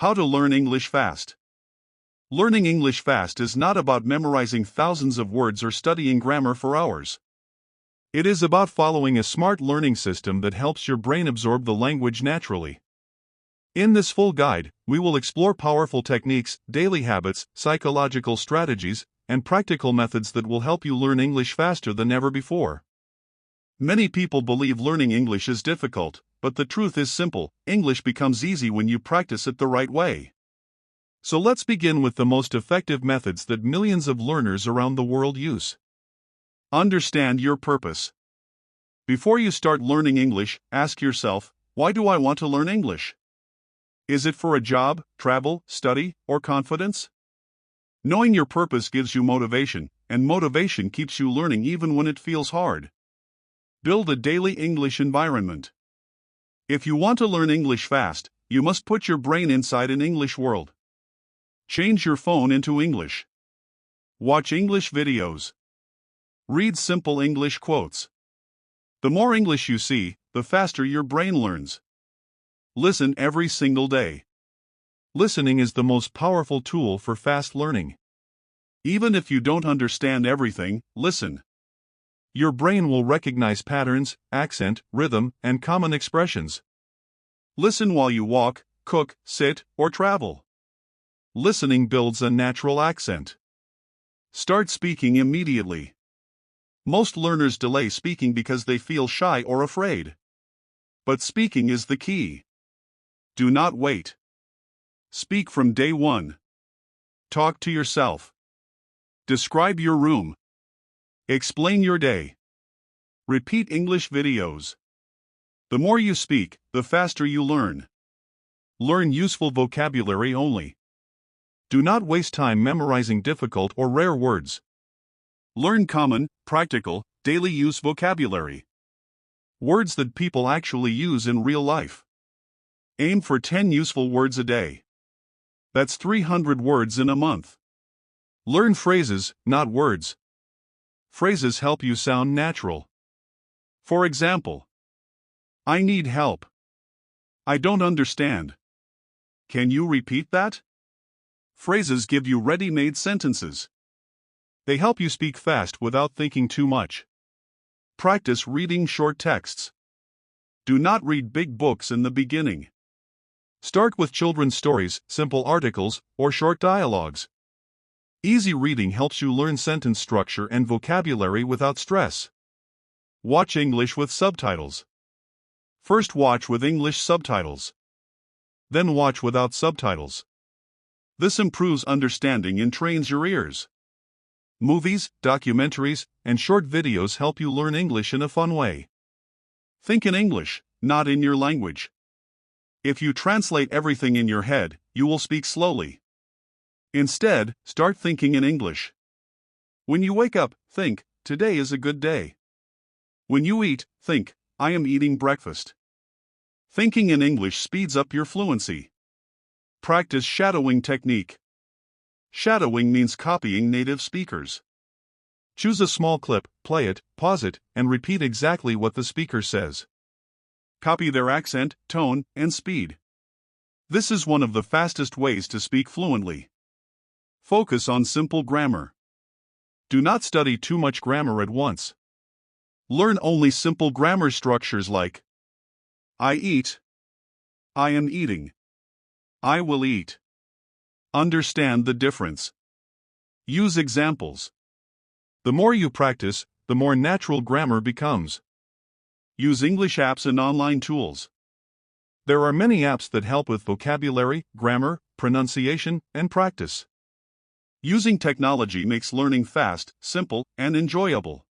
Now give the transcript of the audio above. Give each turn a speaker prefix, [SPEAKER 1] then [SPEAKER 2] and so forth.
[SPEAKER 1] How to learn English fast. Learning English fast is not about memorizing thousands of words or studying grammar for hours. It is about following a smart learning system that helps your brain absorb the language naturally. In this full guide, we will explore powerful techniques, daily habits, psychological strategies, and practical methods that will help you learn English faster than ever before. Many people believe learning English is difficult, but the truth is simple: English becomes easy when you practice it the right way. So let's begin with the most effective methods that millions of learners around the world use. Understand your purpose. Before you start learning English, ask yourself, why do I want to learn English? Is it for a job, travel, study, or confidence? Knowing your purpose gives you motivation, and motivation keeps you learning even when it feels hard. Build a daily English environment. If you want to learn English fast, you must put your brain inside an English world. Change your phone into English. Watch English videos. Read simple English quotes. The more English you see, the faster your brain learns. Listen every single day. Listening is the most powerful tool for fast learning. Even if you don't understand everything, listen. Your brain will recognize patterns, accent, rhythm, and common expressions. Listen while you walk, cook, sit, or travel. Listening builds a natural accent. Start speaking immediately. Most learners delay speaking because they feel shy or afraid. But speaking is the key. Do not wait. Speak from day one. Talk to yourself. Describe your room. Explain your day. Repeat English videos. The more you speak, the faster you learn. Learn useful vocabulary only. Do not waste time memorizing difficult or rare words. Learn common, practical, daily use vocabulary. Words that people actually use in real life. Aim for 10 useful words a day. That's 300 words in a month. Learn phrases, not words. Phrases help you sound natural. For example, I need help. I don't understand. Can you repeat that? Phrases give you ready-made sentences. They help you speak fast without thinking too much. Practice reading short texts. Do not read big books in the beginning. Start with children's stories, simple articles, or short dialogues. Easy reading helps you learn sentence structure and vocabulary without stress. Watch English with subtitles. First watch with English subtitles. Then watch without subtitles. This improves understanding and trains your ears. Movies, documentaries, and short videos help you learn English in a fun way. Think in English, not in your language. If you translate everything in your head, you will speak slowly. Instead, start thinking in English. When you wake up, think, today is a good day. When you eat, think, I am eating breakfast. Thinking in English speeds up your fluency. Practice shadowing technique. Shadowing means copying native speakers. Choose a small clip, play it, pause it, and repeat exactly what the speaker says. Copy their accent, tone, and speed. This is one of the fastest ways to speak fluently. Focus on simple grammar. Do not study too much grammar at once. Learn only simple grammar structures like I eat, I am eating, I will eat. Understand the difference. Use examples. The more you practice, the more natural grammar becomes. Use English apps and online tools. There are many apps that help with vocabulary, grammar, pronunciation, and practice. Using technology makes learning fast, simple, and enjoyable.